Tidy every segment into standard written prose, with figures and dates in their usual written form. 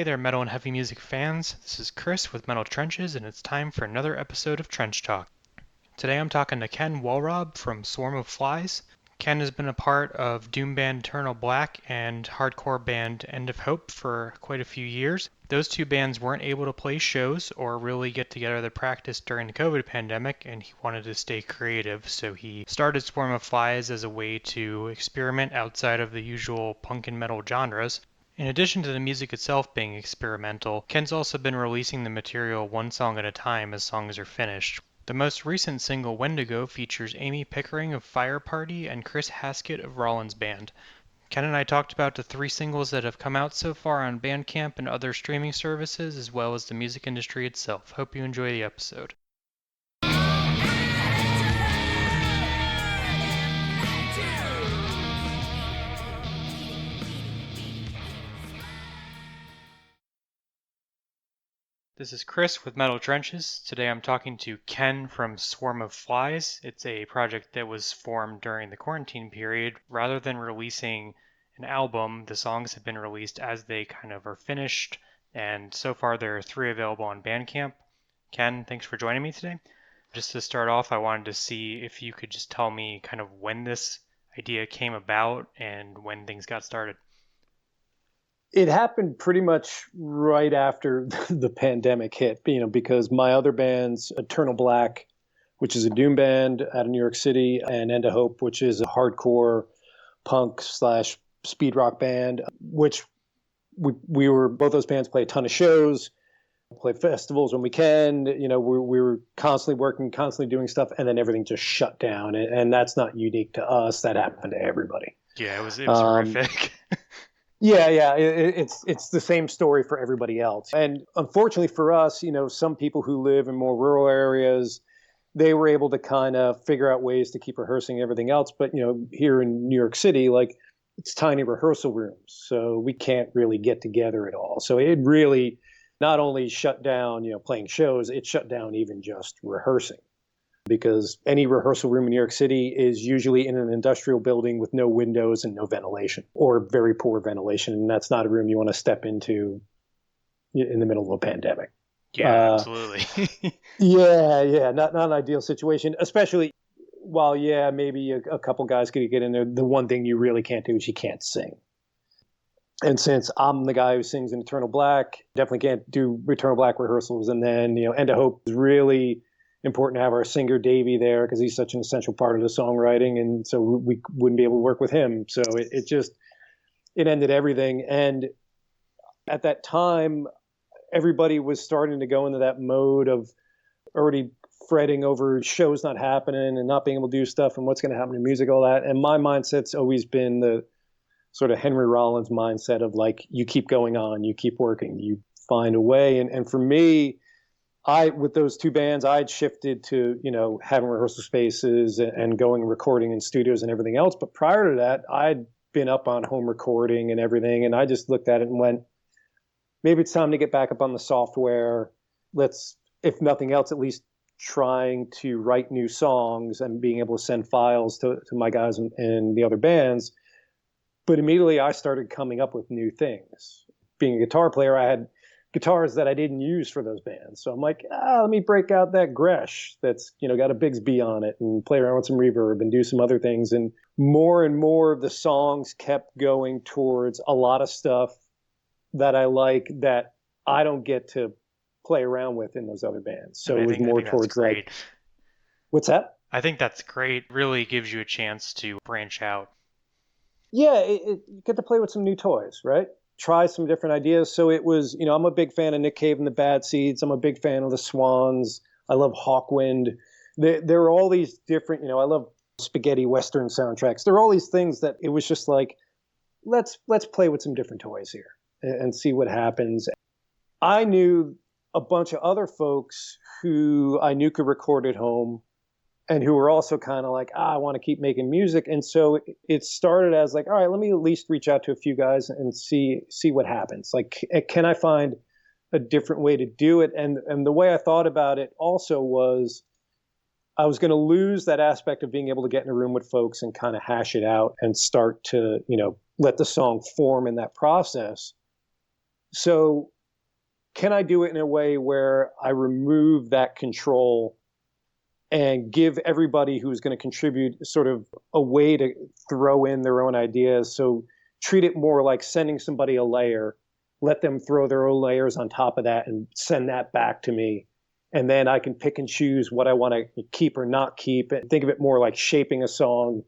Hey there, metal and heavy music fans. This is Chris with Metal Trenches, and it's time for another episode of Trench Talk. Today I'm talking to Ken Wohlrob from Swarm of Flies. Ken has been a part of doom band Eternal Black and hardcore band End of Hope for quite a few years. Those two bands weren't able to play shows or really get together to practice during the COVID pandemic, and he wanted to stay creative, so he started Swarm of Flies as a way to experiment outside of the usual punk and metal genres. In addition to the music itself being experimental, Ken's also been releasing the material one song at a time as songs are finished. The most recent single, Wendigo, features Amy Pickering of Fire Party and Chris Haskett of Rollins Band. Ken and I talked about the 3 singles that have come out so far on Bandcamp and other streaming services, as well as the music industry itself. Hope you enjoy the episode. This is Chris with Metal Trenches. Today I'm talking to Ken from Swarm of Flies. It's a project that was formed during the quarantine period. Rather than releasing an album, the songs have been released as they kind of are finished, and so far there are 3 available on Bandcamp. Ken, thanks for joining me today. Just to start off, I wanted to see if you could just tell me kind of when this idea came about and when things got started. It happened pretty much right after the pandemic hit, because my other bands, Eternal Black, which is a doom band out of New York City, and End of Hope, which is a hardcore punk / speed rock band, which we were, both those bands play a ton of shows, play festivals when we can. We were constantly working, constantly doing stuff, and then everything just shut down. And that's not unique to us. That happened to everybody. Yeah, it was horrific. Yeah, it's the same story for everybody else. And unfortunately for us, some people who live in more rural areas, they were able to kind of figure out ways to keep rehearsing and everything else. But, here in New York City, it's tiny rehearsal rooms, so we can't really get together at all. So it really not only shut down, playing shows, it shut down even just rehearsing. Because any rehearsal room in New York City is usually in an industrial building with no windows and no ventilation, or very poor ventilation. And that's not a room you want to step into in the middle of a pandemic. Yeah, absolutely. Yeah, not an ideal situation, especially while, maybe a couple guys could get in there. The one thing you really can't do is you can't sing. And since I'm the guy who sings in Eternal Black, definitely can't do Eternal Black rehearsals. And then, End of Hope is really important to have our singer Davey there because he's such an essential part of the songwriting, and so we wouldn't be able to work with him. So it ended everything. And at that time, everybody was starting to go into that mode of already fretting over shows not happening and not being able to do stuff and what's going to happen to music, all that. And my mindset's always been the sort of Henry Rollins mindset of you keep going on, you keep working, you find a way. And for me, with those 2 bands, I'd shifted to, having rehearsal spaces and going and recording in studios and everything else. But prior to that, I'd been up on home recording and everything. And I just looked at it and went, maybe it's time to get back up on the software. Let's, if nothing else, at least trying to write new songs and being able to send files to my guys and the other bands. But immediately I started coming up with new things. Being a guitar player, I had guitars that I didn't use for those bands. So I'm like, let me break out that Gresh that's, got a Bigsby on it and play around with some reverb and do some other things. And more of the songs kept going towards a lot of stuff that I like that I don't get to play around with in those other bands. So it was more towards great. What's that? I think that's great. It really gives you a chance to branch out. Yeah, you get to play with some new toys, right? Try some different ideas. So it was, I'm a big fan of Nick Cave and the Bad Seeds. I'm a big fan of the Swans. I love Hawkwind. There are all these different, I love spaghetti Western soundtracks. There are all these things that it was just let's play with some different toys here and see what happens. I knew a bunch of other folks who I knew could record at home and who were also kind of I want to keep making music. And so it started as all right, let me at least reach out to a few guys and see what happens. Can I find a different way to do it? And the way I thought about it also was I was going to lose that aspect of being able to get in a room with folks and kind of hash it out and start to, let the song form in that process. So can I do it in a way where I remove that control and give everybody who's going to contribute sort of a way to throw in their own ideas? So treat it more like sending somebody a layer, let them throw their own layers on top of that and send that back to me. And then I can pick and choose what I want to keep or not keep. And think of it more like shaping a song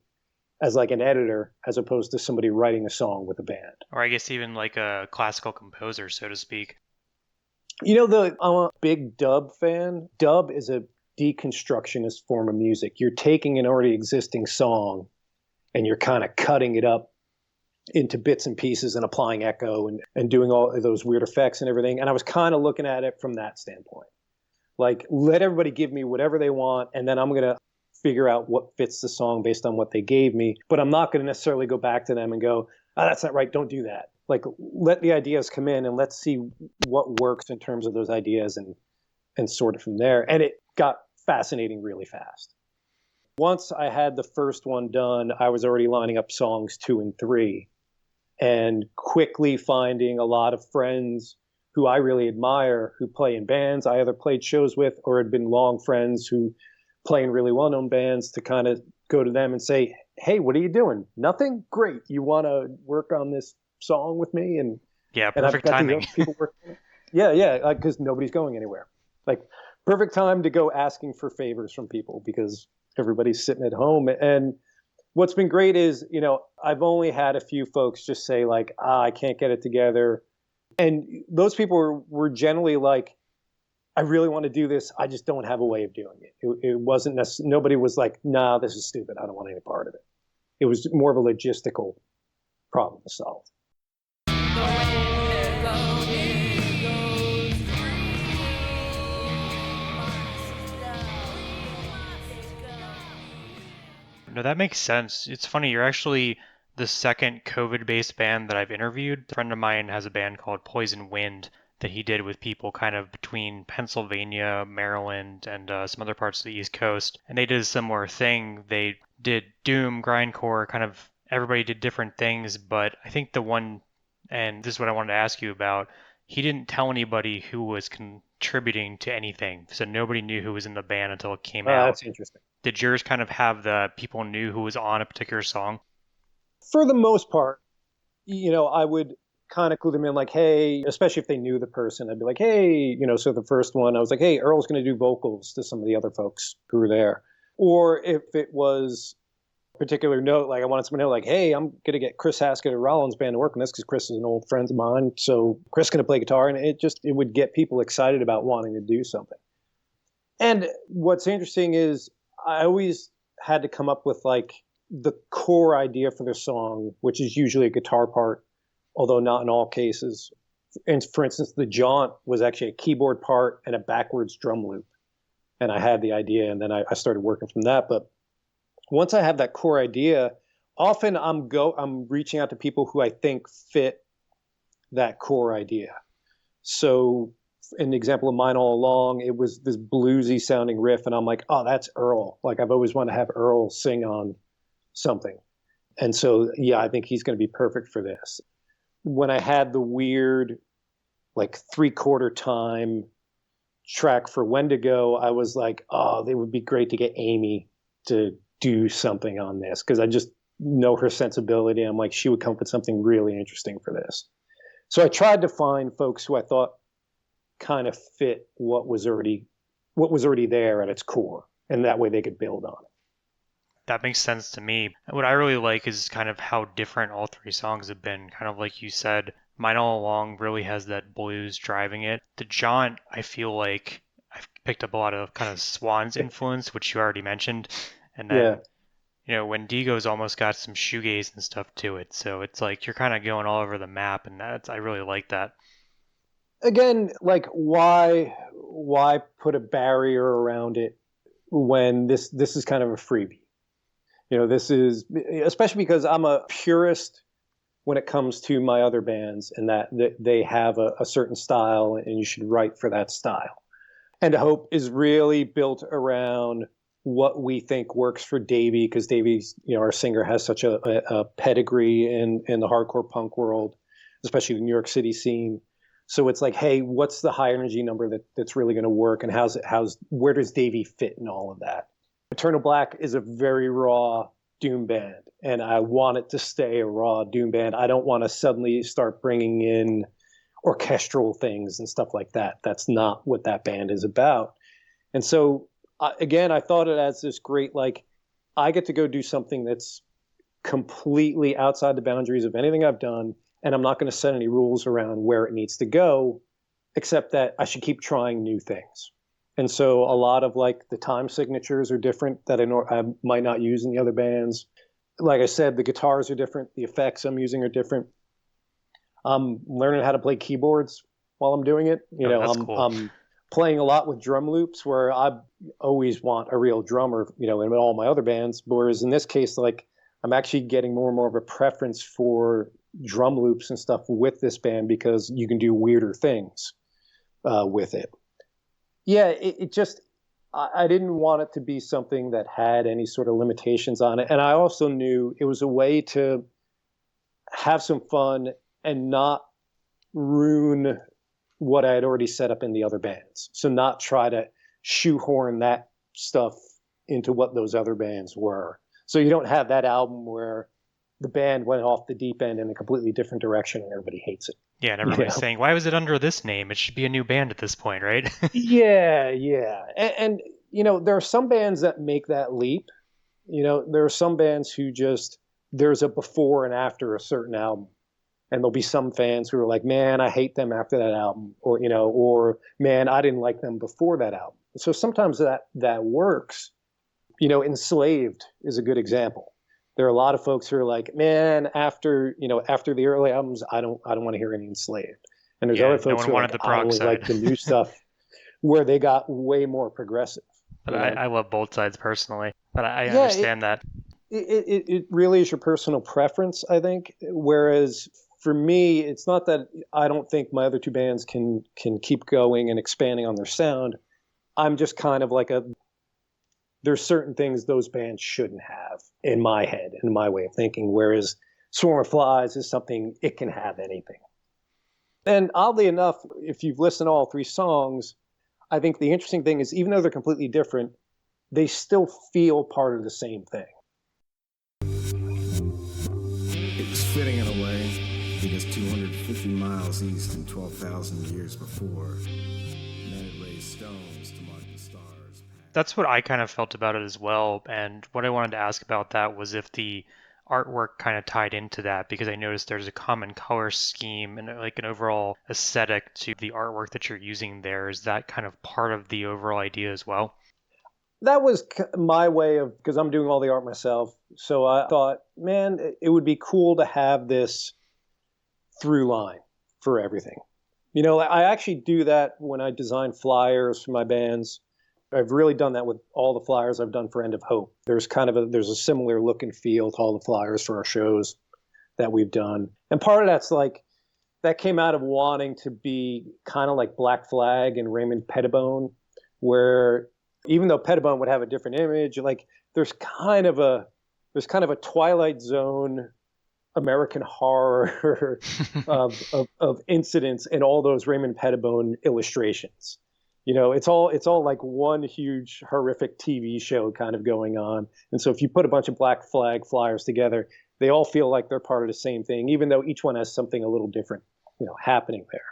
as like an editor as opposed to somebody writing a song with a band. Or I guess even like a classical composer, so to speak. I'm a big dub fan. Dub is a deconstructionist form of music. You're taking an already existing song and you're kind of cutting it up into bits and pieces and applying echo and doing all of those weird effects and everything. And I was kind of looking at it from that standpoint. Like, let everybody give me whatever they want, and then I'm going to figure out what fits the song based on what they gave me. But I'm not going to necessarily go back to them and go, oh, that's not right, don't do that. Like, let the ideas come in and let's see what works in terms of those ideas and sort it from there. And it got fascinating really fast. Once I had the first one done, I was already lining up songs 2 and 3 and quickly finding a lot of friends who I really admire who play in bands I either played shows with or had been long friends who play in really well-known bands, to kind of go to them and say, hey, what are you doing? Nothing? Great. You want to work on this song with me? And Yeah, I've perfect got timing. these people working on it. Yeah, because nobody's going anywhere. Like, perfect time to go asking for favors from people because everybody's sitting at home. And what's been great is, I've only had a few folks just say like, I can't get it together. And those people were generally like, I really want to do this. I just don't have a way of doing it. It wasn't necessarily, nobody was like, nah, this is stupid. I don't want any part of it. It was more of a logistical problem to solve. No, that makes sense. It's funny, you're actually the second COVID-based band that I've interviewed. A friend of mine has a band called Poison Wind that he did with people kind of between Pennsylvania, Maryland, and some other parts of the East Coast. And they did a similar thing. They did doom, grindcore, kind of everybody did different things. But I think the one, and this is what I wanted to ask you about, he didn't tell anybody who was contributing to anything. So nobody knew who was in the band until it came out. That's interesting. Did yours kind of have the people knew who was on a particular song? For the most part, I would kind of clue them in like, hey, especially if they knew the person, I'd be like, hey, so the first one, I was like, hey, Earl's going to do vocals to some of the other folks who were there. Or if it was a particular note, like I wanted someone to know, like, hey, I'm going to get Chris Haskett of Rollins Band to work on this because Chris is an old friend of mine. So Chris is going to play guitar, and it would get people excited about wanting to do something. And what's interesting is I always had to come up with like the core idea for the song, which is usually a guitar part, although not in all cases. And for instance, the jaunt was actually a keyboard part and a backwards drum loop. And I had the idea, and then I started working from that. But once I have that core idea, often I'm reaching out to people who I think fit that core idea. So an example of mine all along, it was this bluesy sounding riff, and I'm like, oh, that's Earl. Like, I've always wanted to have Earl sing on something. And so, yeah, I think he's going to be perfect for this. When I had the weird, like 3/4 time track for Wendigo, I was like, oh, it would be great to get Amy to do something on this because I just know her sensibility. I'm like, she would come up with something really interesting for this. So I tried to find folks who I thought kind of fit what was already there at its core, and that way they could build on it. That makes sense to me. What I really like is kind of how different all three songs have been. Kind of like you said, Mine All Along really has that blues driving it. The Jaunt, I feel like I've picked up a lot of kind of Swan's influence, which you already mentioned. And Yeah. then, Wendigo's almost got some shoegaze and stuff to it. So it's like you're kind of going all over the map, and I really like that. Again, like why put a barrier around it when this is kind of a freebie? This is especially because I'm a purist when it comes to my other bands, and that they have a certain style, and you should write for that style. And Hope is really built around what we think works for Davey, because Davey's, our singer, has such a pedigree in the hardcore punk world, especially the New York City scene. So it's like, hey, what's the high energy number that's really going to work, and where does Davey fit in all of that? Eternal Black is a very raw doom band, and I want it to stay a raw doom band. I don't want to suddenly start bringing in orchestral things and stuff like that. That's not what that band is about. And so, again, I thought it as this great, like, I get to go do something that's completely outside the boundaries of anything I've done, and I'm not going to set any rules around where it needs to go, except that I should keep trying new things. And so a lot of like the time signatures are different that I might not use in the other bands. Like I said, the guitars are different. The effects I'm using are different. I'm learning how to play keyboards while I'm doing it. That's cool. I'm playing a lot with drum loops, where I always want a real drummer, in all my other bands. Whereas in this case, like, I'm actually getting more and more of a preference for drum loops and stuff with this band, because you can do weirder things with it. Yeah, it just, I didn't want it to be something that had any sort of limitations on it. And I also knew it was a way to have some fun and not ruin what I had already set up in the other bands. So not try to shoehorn that stuff into what those other bands were. So you don't have that album where the band went off the deep end in a completely different direction and everybody hates it. Yeah, and everybody's saying, why was it under this name? It should be a new band at this point, right? Yeah. And there are some bands that make that leap. There are some bands who just, there's a before and after a certain album. And there'll be some fans who are like, man, I hate them after that album. Or man, I didn't like them before that album. So sometimes that works. Enslaved is a good example. There are a lot of folks who are like, man, after the early albums, I don't want to hear any Enslaved. And there's other folks who are like, I only like the new stuff, where they got way more progressive. But I love both sides personally. But I understand that. It really is your personal preference, I think. Whereas for me, it's not that I don't think my other two bands can keep going and expanding on their sound. I'm just kind of like there's certain things those bands shouldn't have in my head, in my way of thinking, whereas Swarm of Flies is something, it can have anything. And oddly enough, if you've listened to all three songs, I think the interesting thing is, even though they're completely different, they still feel part of the same thing. It was fitting in a way, because 250 miles east and 12,000 years before, men had raised stones to mark the stars. That's what I kind of felt about it as well. And what I wanted to ask about that was if the artwork kind of tied into that, because I noticed there's a common color scheme and like an overall aesthetic to the artwork that you're using there. Is that kind of part of the overall idea as well? That was my way of, because I'm doing all the art myself. So I thought, man, it would be cool to have this through line for everything. I actually do that when I design flyers for my bands. I've really done that with all the flyers I've done for End of Hope. There's a similar look and feel to all the flyers for our shows that we've done. And part of that's like, that came out of wanting to be kind of like Black Flag and Raymond Pettibone, where even though Pettibone would have a different image, like there's kind of a Twilight Zone American horror of incidents in all those Raymond Pettibone illustrations. It's all like one huge horrific TV show kind of going on. And so if you put a bunch of Black Flag flyers together, they all feel like they're part of the same thing, even though each one has something a little different, happening there.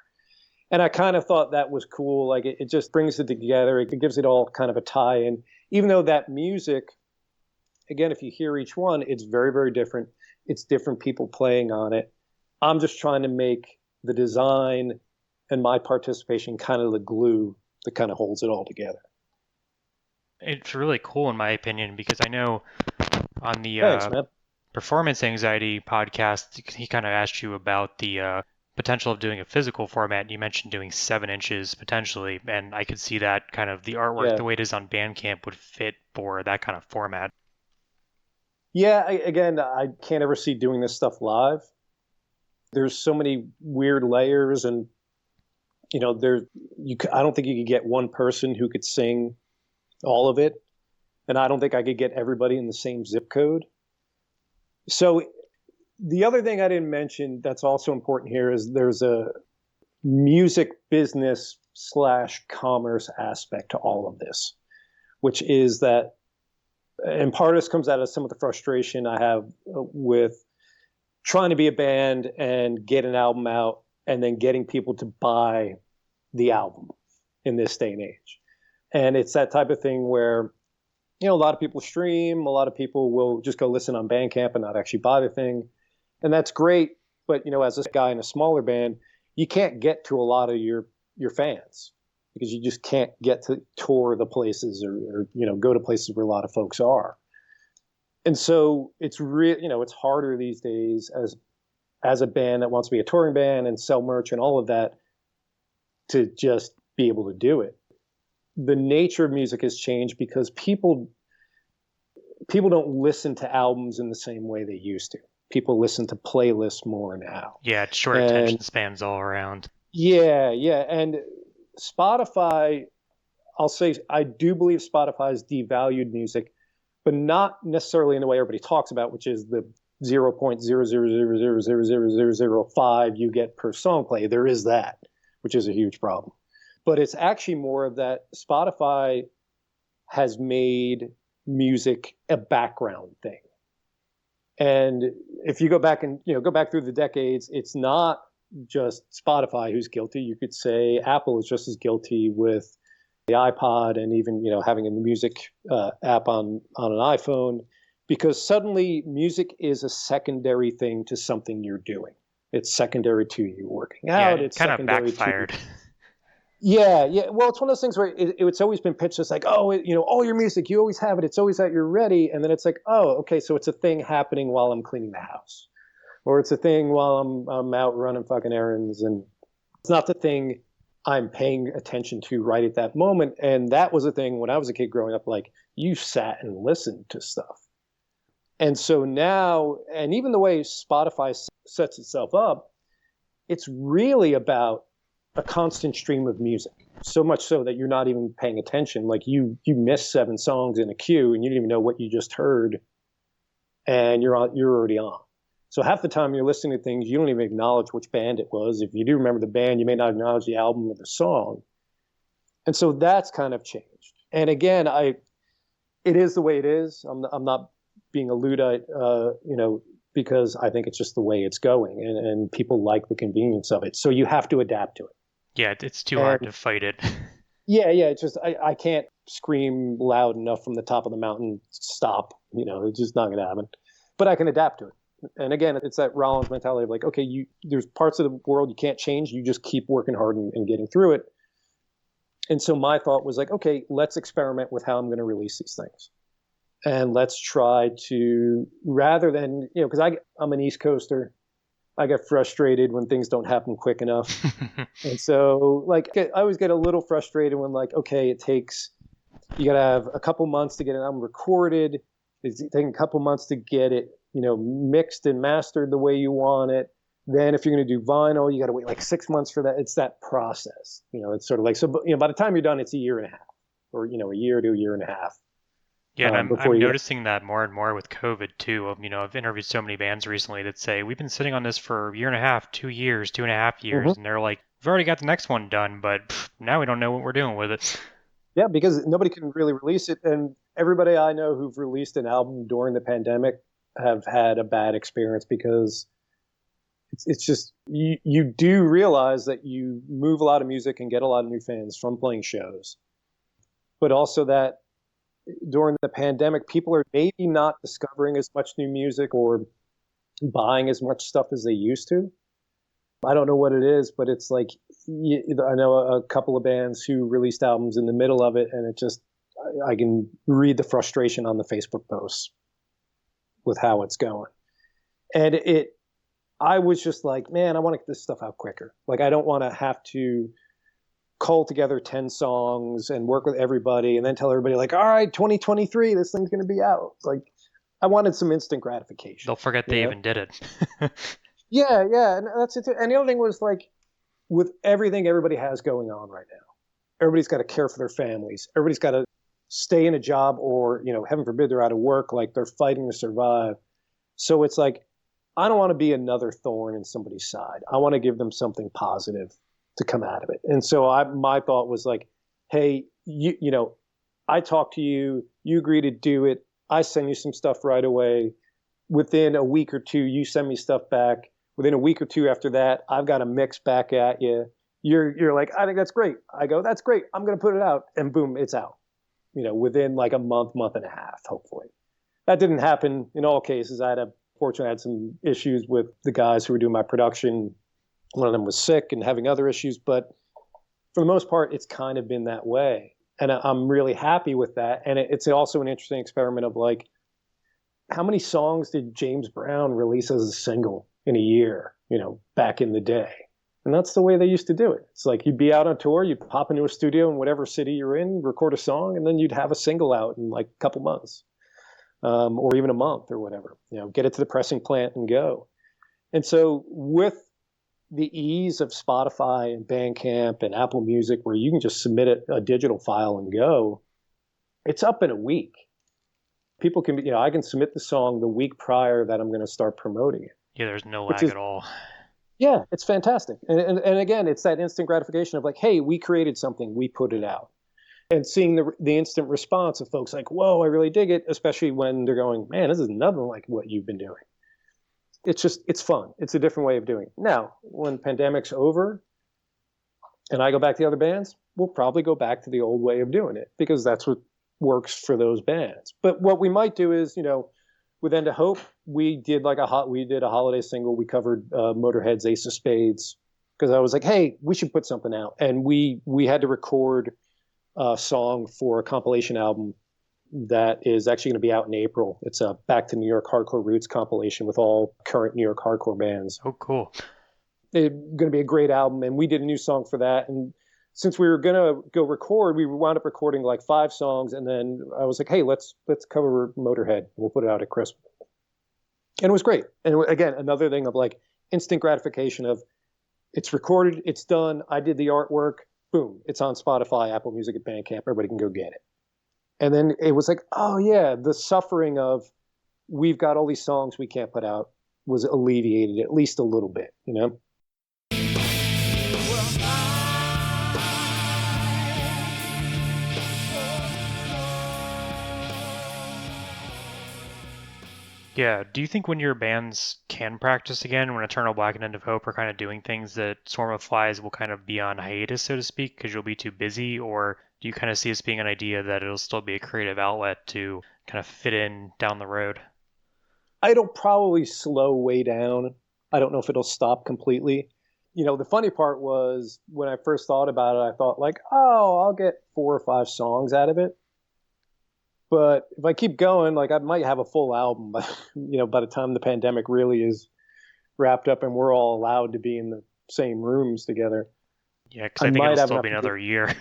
And I kind of thought that was cool. Like it just brings it together. It gives it all kind of a tie in, even though that music, again, if you hear each one, it's very, very different. It's different people playing on it. I'm just trying to make the design and my participation kind of the glue that kind of holds it all together. It's really cool in my opinion, because I know on the Thanks, man. Performance Anxiety podcast, he kind of asked you about the potential of doing a physical format. You mentioned doing 7 inches potentially, and I could see that kind of the artwork, the way it is on Bandcamp, would fit for that kind of format. Yeah, again, I can't ever see doing this stuff live. There's so many weird layers, and I don't think you could get one person who could sing all of it, and I don't think I could get everybody in the same zip code. So the other thing I didn't mention that's also important here is there's a music business / commerce aspect to all of this, which is that, and part of this comes out of some of the frustration I have with trying to be a band and get an album out and then getting people to buy the album in this day and age. And it's that type of thing where, a lot of people stream, a lot of people will just go listen on Bandcamp and not actually buy the thing. And that's great. But, as a guy in a smaller band, you can't get to a lot of your fans because you just can't get to tour the places or go to places where a lot of folks are. And so it's it's harder these days as a band that wants to be a touring band and sell merch and all of that to just be able to do it. The nature of music has changed because people don't listen to albums in the same way they used to. People listen to playlists more now. Yeah, it's short attention spans all around. Yeah. And Spotify, I'll say, I do believe Spotify has devalued music, but not necessarily in the way everybody talks about, which is the 0.000000005 you get per song play. There is that, which is a huge problem. But it's actually more of that Spotify has made music a background thing. And if you go back and go back through the decades, it's not just Spotify who's guilty. You could say Apple is just as guilty with the iPod and even having a music app on an iPhone, because suddenly music is a secondary thing to something you're doing. It's secondary to you working out. Yeah, it's kind of backfired. Yeah. Well, it's one of those things where it's always been pitched as like, all your music, you always have it. It's always at your ready. And then it's like, oh, okay, so it's a thing happening while I'm cleaning the house. Or it's a thing while I'm out running fucking errands. And it's not the thing I'm paying attention to right at that moment. And that was a thing when I was a kid growing up, like you sat and listened to stuff. And so now, and even the way Spotify sets itself up, it's really about a constant stream of music, so much so that you're not even paying attention. Like you miss 7 songs in a queue and you didn't even know what you just heard, and you're already on. So half the time you're listening to things, you don't even acknowledge which band it was. If you do remember the band, you may not acknowledge the album or the song. And so that's kind of changed. And again, it is the way it is. I'm not being a Luddite, because I think it's just the way it's going, and people like the convenience of it. So you have to adapt to it. Yeah, it's too hard to fight it. Yeah. It's just I can't scream loud enough from the top of the mountain, stop. It's just not going to happen. But I can adapt to it. And again, it's that Rollins mentality of like, okay, there's parts of the world you can't change. You just keep working hard and getting through it. And so my thought was like, okay, let's experiment with how I'm going to release these things. And let's try to, rather than, because I'm an East Coaster, I get frustrated when things don't happen quick enough. And so, I always get a little frustrated when, okay, you got to have a couple months to get an album recorded. It's taking a couple months to get it, mixed and mastered the way you want it. Then if you're going to do vinyl, you got to wait 6 months for that. It's that process. It's sort of by the time you're done, it's a year and a half, or, a year to a year and a half. Yeah, and I'm noticing that more and more with COVID too. I've interviewed so many bands recently that say we've been sitting on this for a year and a half, 2 years, 2.5 years, and they're like, we've already got the next one done, but now we don't know what we're doing with it. Yeah, because nobody can really release it, and everybody I know who've released an album during the pandemic have had a bad experience, because it's just you do realize that you move a lot of music and get a lot of new fans from playing shows, but also that during the pandemic, people are maybe not discovering as much new music or buying as much stuff as they used to. I don't know what it is, but it's like, I know a couple of bands who released albums in the middle of it, and I can read the frustration on the Facebook posts with how it's going. And I was just like, man, I want to get this stuff out quicker. I don't want to have to cull together 10 songs and work with everybody and then tell everybody all right, 2023, this thing's going to be out. I wanted some instant gratification. They'll forget they even did it. Yeah. And that's it. And the other thing was with everything everybody has going on right now, everybody's got to care for their families. Everybody's got to stay in a job, or, heaven forbid, they're out of work. They're fighting to survive. So it's I don't want to be another thorn in somebody's side. I want to give them something positive to come out of it. And so my thought was like, hey, I talk to you, you agree to do it. I send you some stuff right away. Within a week or two, you send me stuff back. Within a week or two after that, I've got a mix back at you. You're like, I think that's great. I go, that's great. I'm going to put it out. And boom, it's out, within like a month and a half, hopefully. That didn't happen in all cases. Fortunately, I had some issues with the guys who were doing my production. One of them was sick and having other issues, but for the most part, it's kind of been that way. And I'm really happy with that. And it's also an interesting experiment of like, how many songs did James Brown release as a single in a year, back in the day? And that's the way they used to do it. It's like you'd be out on tour, you'd pop into a studio in whatever city you're in, record a song, and then you'd have a single out in like a couple months, or even a month or whatever. Get it to the pressing plant and go. And so with the ease of Spotify and Bandcamp and Apple Music, where you can just submit a digital file and go, it's up in a week. People can be, I can submit the song the week prior that I'm going to start promoting it. Yeah, there's no lag at all. Yeah, it's fantastic. And again, it's that instant gratification of like, hey, we created something, we put it out. And seeing the instant response of folks like, whoa, I really dig it, especially when they're going, man, this is nothing like what you've been doing. It's fun. It's a different way of doing it. Now, when pandemic's over and I go back to the other bands, we'll probably go back to the old way of doing it because that's what works for those bands. But what we might do is, with End of Hope, we did a holiday single. We covered Motorhead's Ace of Spades because I was like, hey, we should put something out. And we had to record a song for a compilation album that is actually going to be out in April. It's a Back to New York Hardcore Roots compilation with all current New York hardcore bands. Oh, cool. It's going to be a great album. And we did a new song for that. And since we were going to go record, we wound up recording like 5 songs. And then I was like, hey, let's cover Motorhead. We'll put it out at Christmas. And it was great. And again, another thing of like instant gratification of it's recorded, it's done. I did the artwork. Boom. It's on Spotify, Apple Music, and Bandcamp. Everybody can go get it. And then it was like, oh yeah, the suffering of we've got all these songs we can't put out was alleviated at least a little bit, Yeah, do you think when your bands can practice again, when Eternal Black and End of Hope are kind of doing things, that Swarm of Flies will kind of be on hiatus, so to speak, because you'll be too busy? Or do you kind of see this being an idea that it'll still be a creative outlet to kind of fit in down the road? It'll probably slow way down. I don't know if it'll stop completely. The funny part was when I first thought about it, I thought like, oh, I'll get 4 or 5 songs out of it. But if I keep going, like I might have a full album, but by the time the pandemic really is wrapped up and we're all allowed to be in the same rooms together. Yeah, because I think it'll still be another year.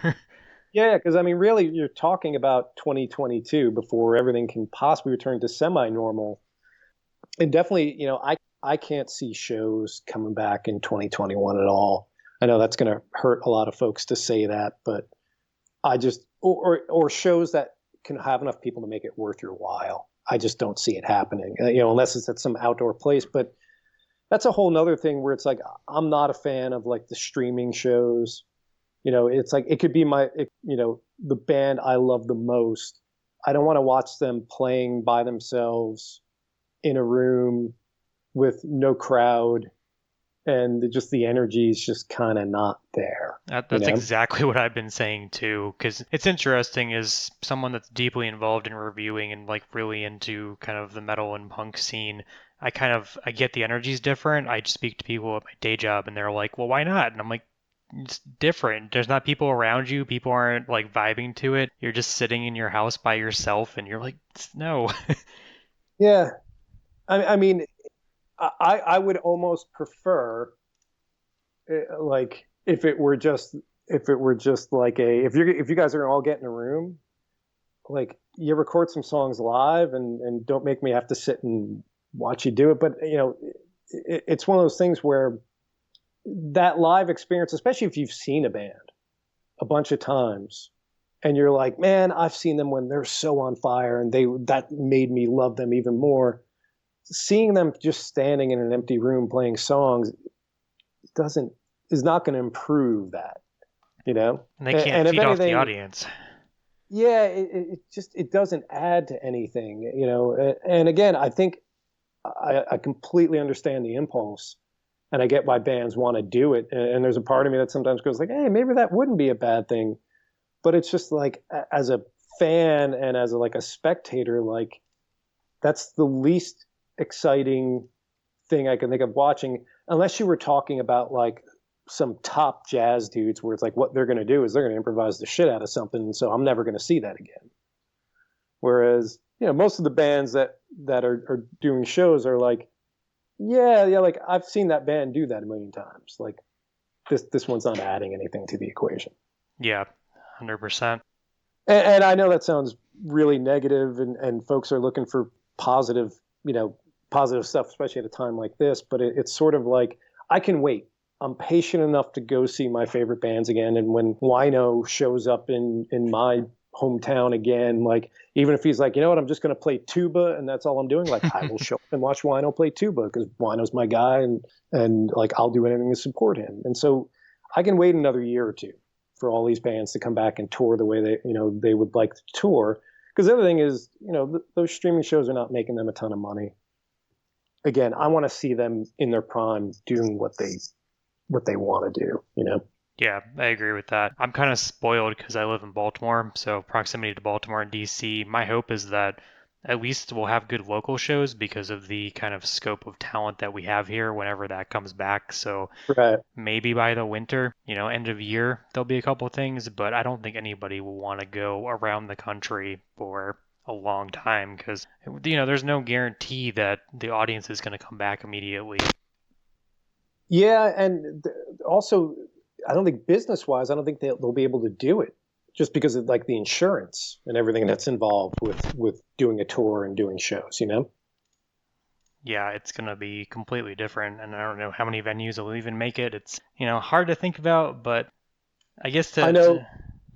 Yeah, because I mean, really, you're talking about 2022 before everything can possibly return to semi-normal. And definitely, I can't see shows coming back in 2021 at all. I know that's going to hurt a lot of folks to say that, but I just or shows that can have enough people to make it worth your while. I just don't see it happening, unless it's at some outdoor place. But that's a whole nother thing where it's like, I'm not a fan of like the streaming shows. It's like, it could be the band I love the most. I don't want to watch them playing by themselves in a room with no crowd. And just the energy is just kind of not there. That's exactly what I've been saying too, because it's interesting as someone that's deeply involved in reviewing and like really into kind of the metal and punk scene. I get the energy's different. I speak to people at my day job and they're like, well, why not? And I'm like, it's different. There's not people around you. People aren't like vibing to it. You're just sitting in your house by yourself and you're like, no. Yeah. I mean, I would almost prefer, like, if it were just like if you guys are all get in a room, like you record some songs live and don't make me have to sit and watch you do it. But it's one of those things where that live experience, especially if you've seen a band a bunch of times, and you're like, man, I've seen them when they're so on fire, and that made me love them even more. Seeing them just standing in an empty room playing songs is not going to improve that, And they can't And if feed off the anything, audience. yeah, it doesn't add to anything, And again, I think I completely understand the impulse, and I get why bands want to do it. And there's a part of me that sometimes goes like, hey, maybe that wouldn't be a bad thing. But it's just like, as a fan and as like a spectator, like that's the least exciting thing I can think of watching, unless you were talking about like some top jazz dudes where it's like what they're going to do is they're going to improvise the shit out of something. So I'm never going to see that again. Whereas, most of the bands that are doing shows are like, yeah, like I've seen that band do that a million times. Like this one's not adding anything to the equation. Yeah, 100%. And I know that sounds really negative, and folks are looking for positive, positive stuff, especially at a time like this. But it's sort of like, I can wait. I'm patient enough to go see my favorite bands again. And when Wino shows up in my hometown again, like, even if he's like, you know what, I'm just going to play tuba and that's all I'm doing, like, I will show up and watch Wino play tuba because Wino's my guy, and like, I'll do anything to support him. And so I can wait another year or two for all these bands to come back and tour the way they would like to tour. Because the other thing is, those streaming shows are not making them a ton of money. Again, I want to see them in their prime doing what they want to do, Yeah, I agree with that. I'm kind of spoiled because I live in Baltimore, so proximity to Baltimore and DC. My hope is that at least we'll have good local shows because of the kind of scope of talent that we have here whenever that comes back. So right. maybe by the winter, end of year, there'll be a couple of things, but I don't think anybody will want to go around the country for a long time because, there's no guarantee that the audience is going to come back immediately. Yeah, and also, I don't think business-wise, I don't think they'll be able to do it just because of like the insurance and everything that's involved with doing a tour and doing shows, Yeah, it's going to be completely different, and I don't know how many venues will even make it. It's, hard to think about, but I guess I know.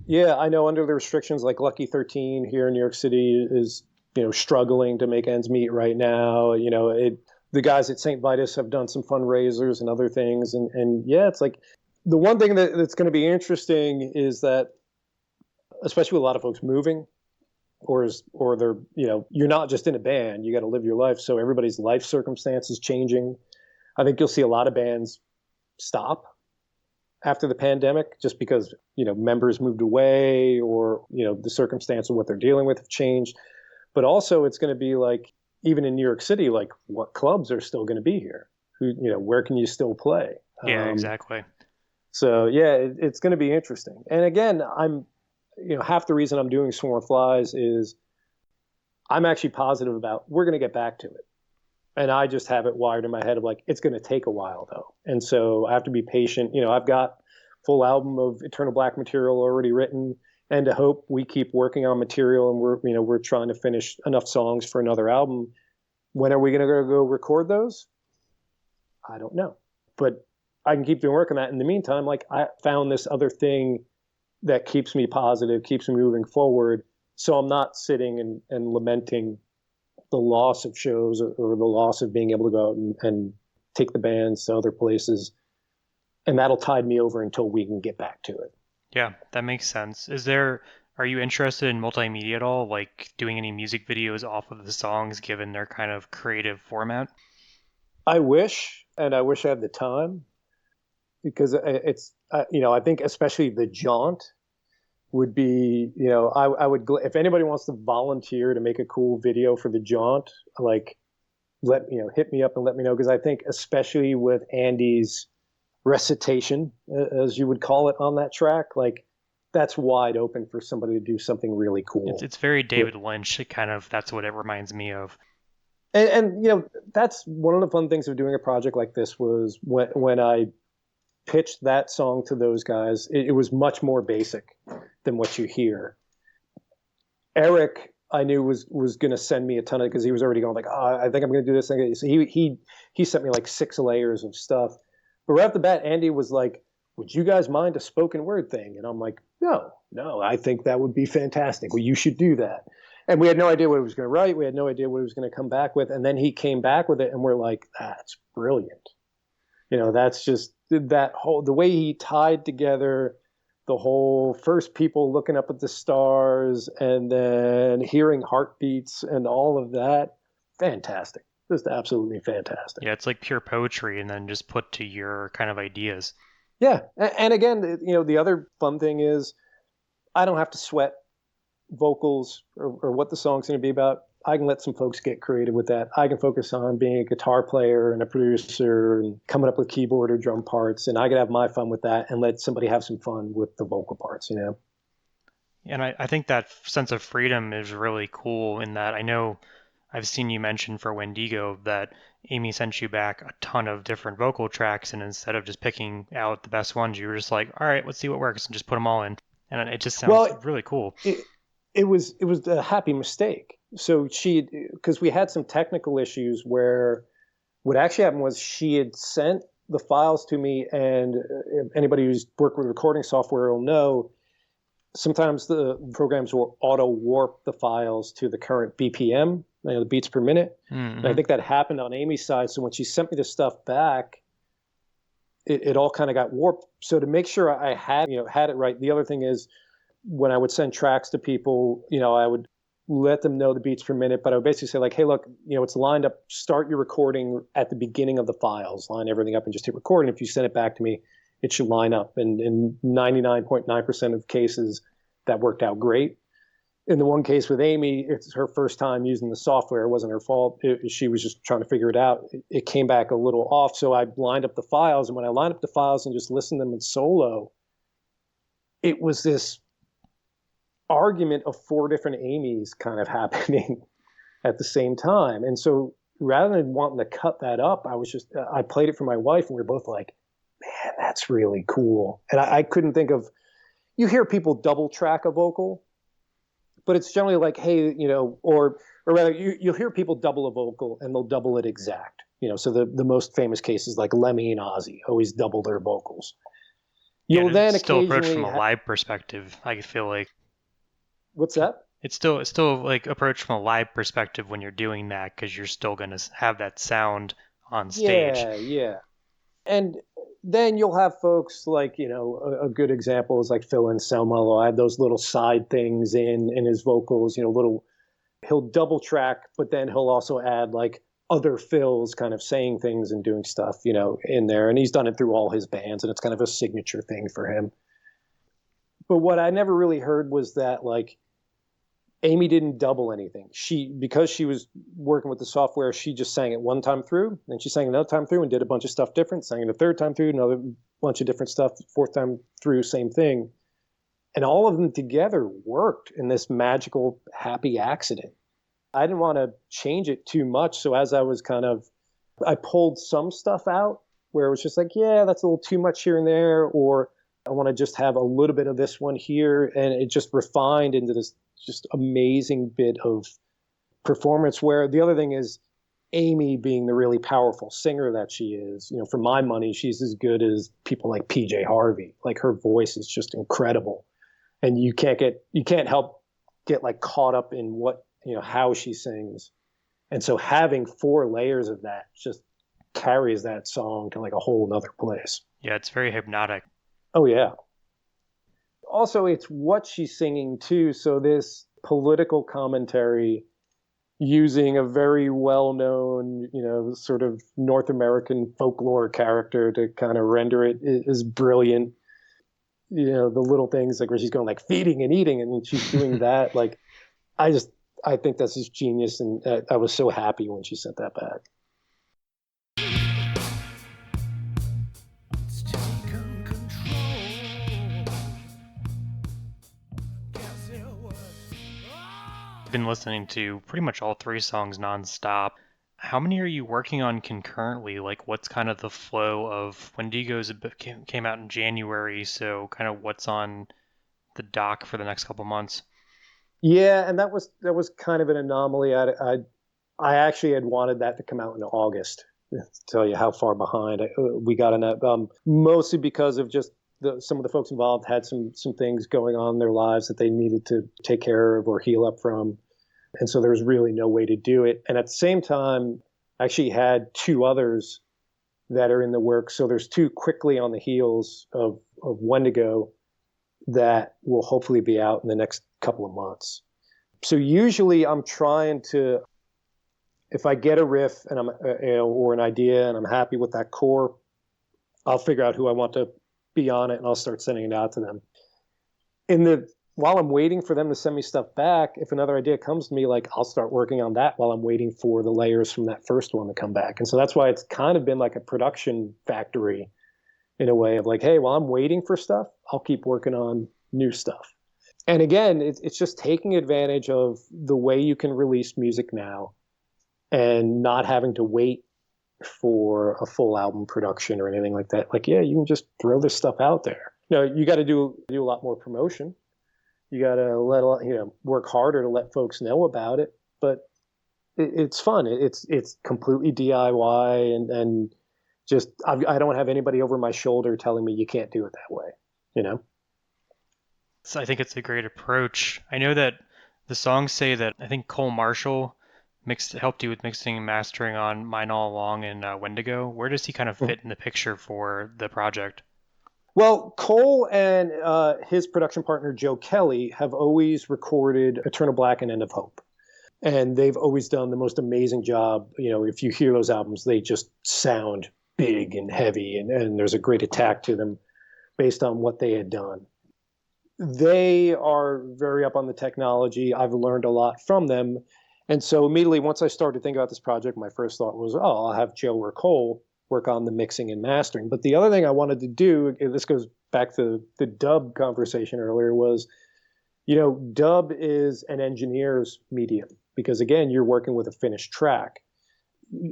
Yeah, I know under the restrictions, like Lucky 13 here in New York City is, struggling to make ends meet right now. The guys at St. Vitus have done some fundraisers and other things. And yeah, it's like the one thing that's going to be interesting is that, especially with a lot of folks moving, or they're, you're not just in a band, you got to live your life. So everybody's life circumstances changing. I think you'll see a lot of bands stop after the pandemic just because, members moved away, or, the circumstance of what they're dealing with have changed. But also it's going to be like, even in New York City, like what clubs are still going to be here? Where can you still play? Yeah, exactly. So yeah, it's going to be interesting. And again, I'm, half the reason I'm doing Swarm of Flies is I'm actually positive about we're going to get back to it. And I just have it wired in my head of like, it's going to take a while though. And so I have to be patient. I've got full album of Eternal Black material already written, and to hope we keep working on material, and we're trying to finish enough songs for another album. When are we going to go record those? I don't know, but I can keep doing work on that. In the meantime, like, I found this other thing that keeps me positive, keeps me moving forward. So I'm not sitting and lamenting the loss of shows, or the loss of being able to go out and take the bands to other places. And that'll tide me over until we can get back to it. Yeah, that makes sense. Are you interested in multimedia at all? Like doing any music videos off of the songs given their kind of creative format? I wish, and I wish I had the time, because it's, I think especially the jaunt would be, I would, if anybody wants to volunteer to make a cool video for the jaunt, like, hit me up and let me know. Because I think especially with Andy's recitation, as you would call it, on that track, like, that's wide open for somebody to do something really cool. It's very David Lynch. That's what it reminds me of. And that's one of the fun things of doing a project like this was when I pitched that song to those guys, it was much more basic than what you hear. Eric, I knew was going to send me a ton of, because he was already going like, oh, I think I'm going to do this thing. So he sent me like 6 layers of stuff. But right off the bat, Andy was like, would you guys mind a spoken word thing? And I'm like, no, I think that would be fantastic. Well, you should do that. And we had no idea what he was going to write. We had no idea what he was going to come back with. And then he came back with it, and we're like, that's brilliant. That's just the way he tied together the whole first people looking up at the stars and then hearing heartbeats and all of that. Fantastic. Just absolutely fantastic. Yeah, it's like pure poetry and then just put to your kind of ideas. Yeah. And again, the other fun thing is I don't have to sweat vocals or what the song's going to be about. I can let some folks get creative with that. I can focus on being a guitar player and a producer and coming up with keyboard or drum parts, and I can have my fun with that and let somebody have some fun with the vocal parts, And I think that sense of freedom is really cool in that I know I've seen you mention for Wendigo that Amy sent you back a ton of different vocal tracks, and instead of just picking out the best ones, you were just like, all right, let's see what works, and just put them all in. And it just sounds really cool. It was a happy mistake. So because we had some technical issues where what actually happened was she had sent the files to me, and anybody who's worked with recording software will know sometimes the programs will auto warp the files to the current BPM, the beats per minute. Mm-hmm. And I think that happened on Amy's side. So when she sent me the stuff back, it all kind of got warped. So to make sure I had it right, the other thing is when I would send tracks to people, I would let them know the beats per minute, but I would basically say like, hey, look, it's lined up. Start your recording at the beginning of the files, line everything up and just hit record. And if you send it back to me, it should line up. And in 99.9% of cases, that worked out great. In the one case with Amy, it's her first time using the software. It wasn't her fault. She was just trying to figure it out. It came back a little off. So I lined up the files. And when I lined up the files and just listened to them in solo, it was this argument of four different Amy's kind of happening at the same time. And so rather than wanting to cut that up, I played it for my wife and we were both like, man, that's really cool. And I couldn't think of, you hear people double track a vocal, but it's generally like, hey, or rather you'll hear people double a vocal and they'll double it exact. So the most famous cases like Lemmy and Ozzy always double their vocals. You'll then still occasionally approach from a live perspective, I feel like. What's that? It's still like approach from a live perspective when you're doing that because you're still going to have that sound on stage. Yeah. And then you'll have folks like, a good example is like Phil Anselmo. I had those little side things in his vocals, he'll double track, but then he'll also add like other fills kind of saying things and doing stuff, in there. And he's done it through all his bands and it's kind of a signature thing for him. But what I never really heard was that like Amy didn't double anything. Because she was working with the software, she just sang it one time through, then she sang another time through and did a bunch of stuff different, sang it a third time through, another bunch of different stuff, fourth time through, same thing. And all of them together worked in this magical, happy accident. I didn't want to change it too much. So as I was I pulled some stuff out where it was just like, yeah, that's a little too much here and there, or I want to just have a little bit of this one here. And it just refined into this just amazing bit of performance where the other thing is Amy being the really powerful singer that she is, for my money, she's as good as people like PJ Harvey. Like her voice is just incredible. And you can't help get like caught up in what, how she sings. And so having four layers of that just carries that song to like a whole nother place. Yeah, it's very hypnotic. Oh yeah. Also, it's what she's singing too. So this political commentary using a very well-known, sort of North American folklore character to kind of render it is brilliant. The little things like where she's going like feeding and eating and she's doing that. Like, I think that's just genius. And I was so happy when she sent that back. Been listening to pretty much all three songs nonstop. How many are you working on concurrently? Like, what's kind of the flow of Wendigo's came out in January, so kind of what's on the dock for the next couple months? Yeah, and that was kind of an anomaly. I actually had wanted that to come out in August. To tell you how far behind we got on that, mostly because of just some of the folks involved had some things going on in their lives that they needed to take care of or heal up from. And so there was really no way to do it. And at the same time, I actually had two others that are in the works. So there's two quickly on the heels of Wendigo that will hopefully be out in the next couple of months. So usually I'm trying to, if I get a riff and I'm, or an idea and I'm happy with that core, I'll figure out who I want to be on it and I'll start sending it out to them. While I'm waiting for them to send me stuff back, if another idea comes to me, like I'll start working on that while I'm waiting for the layers from that first one to come back. And so that's why it's kind of been like a production factory in a way of like, hey, while I'm waiting for stuff, I'll keep working on new stuff. And again, it's just taking advantage of the way you can release music now and not having to wait for a full album production or anything like that. Like, yeah, you can just throw this stuff out there. You got to do a lot more promotion. You got to work harder to let folks know about it. But it's fun. It's completely DIY and just I don't have anybody over my shoulder telling me you can't do it that way. So I think it's a great approach. I know that the songs say that I think Cole Marshall helped you with mixing and mastering on Mine All Along and Wendigo. Where does he kind of fit in the picture for the project? Well, Cole and his production partner, Joe Kelly, have always recorded Eternal Black and End of Hope. And they've always done the most amazing job. If you hear those albums, they just sound big and heavy, and there's a great attack to them based on what they had done. They are very up on the technology. I've learned a lot from them. And so immediately once I started thinking about this project, my first thought was, I'll have Joe or Cole work on the mixing and mastering. But the other thing I wanted to do, and this goes back to the dub conversation earlier, was, dub is an engineer's medium because, again, you're working with a finished track.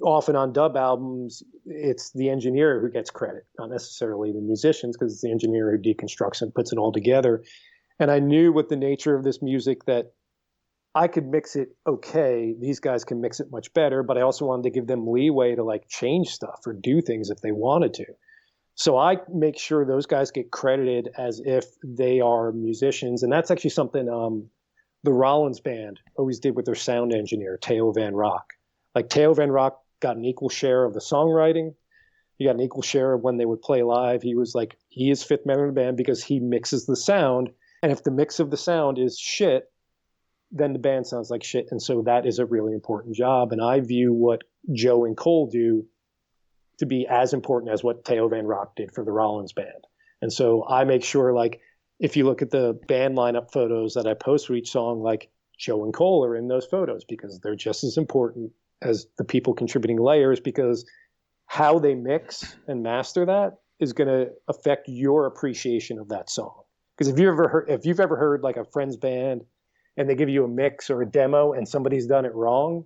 Often on dub albums, it's the engineer who gets credit, not necessarily the musicians, because it's the engineer who deconstructs and puts it all together. And I knew with the nature of this music that I could mix it okay. These guys can mix it much better, but I also wanted to give them leeway to like change stuff or do things if they wanted to. So I make sure those guys get credited as if they are musicians. And that's actually something the Rollins Band always did with their sound engineer, Theo Van Rock. Like Theo Van Rock got an equal share of the songwriting. He got an equal share of when they would play live. He is fifth member of the band because he mixes the sound. And if the mix of the sound is shit, then the band sounds like shit. And so that is a really important job. And I view what Joe and Cole do to be as important as what Theo Van Rock did for the Rollins Band. And so I make sure, like, if you look at the band lineup photos that I post for each song, like Joe and Cole are in those photos because they're just as important as the people contributing layers, because how they mix and master that is going to affect your appreciation of that song. Because if you've ever heard like a friend's band and they give you a mix or a demo and somebody's done it wrong,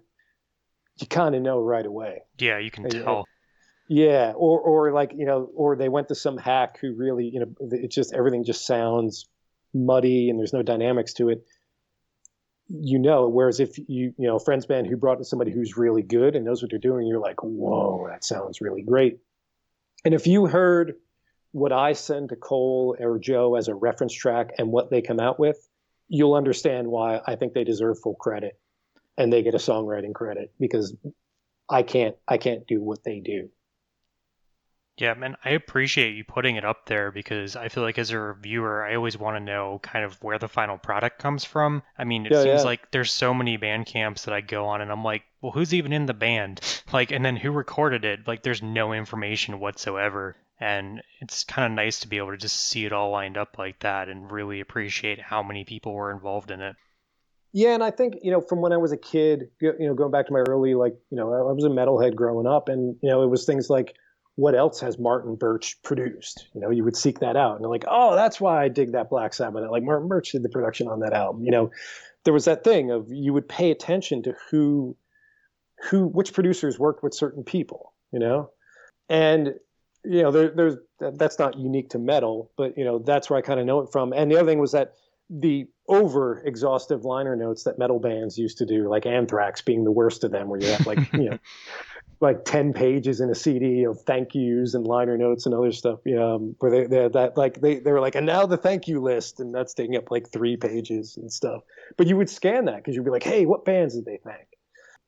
you kind of know right away. Yeah, you can tell. Yeah, or like, or they went to some hack who really, it's just everything just sounds muddy and there's no dynamics to it. Whereas if a friend's band who brought in somebody who's really good and knows what they're doing, you're like, whoa, that sounds really great. And if you heard what I send to Cole or Joe as a reference track and what they come out with, you'll understand why I think they deserve full credit and they get a songwriting credit, because I can't do what they do. Yeah, man, I appreciate you putting it up there because I feel like as a reviewer, I always want to know kind of where the final product comes from. I mean, it seems like there's so many band camps that I go on and I'm like, well, who's even in the band? Like, and then who recorded it? Like, there's no information whatsoever. And it's kind of nice to be able to just see it all lined up like that and really appreciate how many people were involved in it. Yeah, and I think, from when I was a kid, going back to my early, I was a metalhead growing up, and, it was things like, what else has Martin Birch produced? You would seek that out. And you're like, oh, that's why I dig that Black Sabbath. Like Martin Birch did the production on that album. There was that thing of you would pay attention to which producers worked with certain people, and, there's that's not unique to metal, but, that's where I kind of know it from. And the other thing was that the over exhaustive liner notes that metal bands used to do, like Anthrax being the worst of them, where you have like, like 10 pages in a CD of thank yous and liner notes and other stuff. Where they were like, and now the thank you list, and that's taking up like 3 pages and stuff. But you would scan that because you'd be like, hey, what bands did they thank?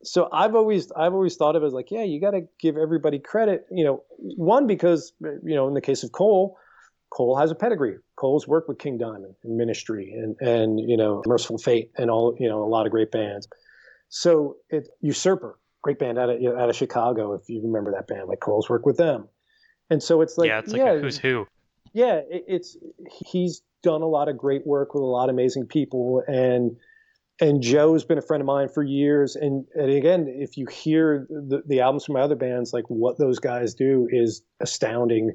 So I've always thought of it as like, yeah, you got to give everybody credit. One, because in the case of Cole has a pedigree. Cole's worked with King Diamond and Ministry and Merciful Fate and all a lot of great bands. So Usurper, great band out of Chicago, if you remember that band. Like Cole's worked with them, and so it's like, Yeah, it's like a who's who. yeah, he's done a lot of great work with a lot of amazing people, and Joe's been a friend of mine for years. And again, if you hear the albums from my other bands, like what those guys do is astounding,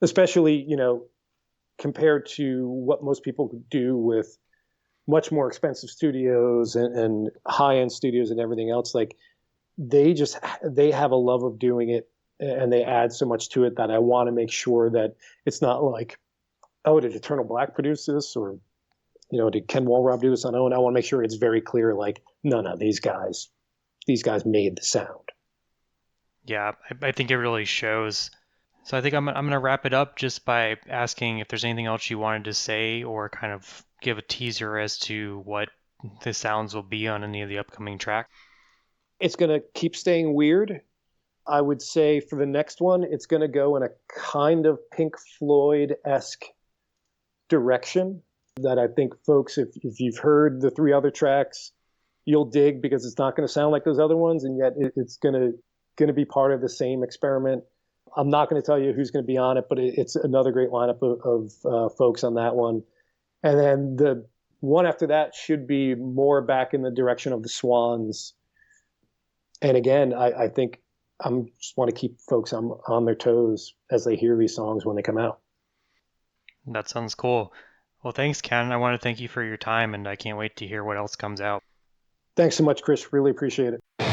especially compared to what most people do with much more expensive studios and high-end studios and everything else. Like they have a love of doing it, and they add so much to it that I want to make sure that it's not like, oh, did Eternal Black produce this, or did Ken Wohlrob do this on own? I want to make sure it's very clear, like, no, these guys made the sound. Yeah, I think it really shows. So I think I'm going to wrap it up just by asking if there's anything else you wanted to say or kind of give a teaser as to what the sounds will be on any of the upcoming tracks. It's going to keep staying weird. I would say for the next one, it's going to go in a kind of Pink Floyd-esque direction that I think folks, if you've heard the 3 other tracks, you'll dig, because it's not going to sound like those other ones, and yet it's going to be part of the same experiment. I'm not going to tell you who's going to be on it, but it's another great lineup of folks on that one. And then the one after that should be more back in the direction of the Swans. And again, I think I just want to keep folks on their toes as they hear these songs when they come out. That sounds cool. Well, thanks, Ken. I want to thank you for your time, and I can't wait to hear what else comes out. Thanks so much, Chris. Really appreciate it.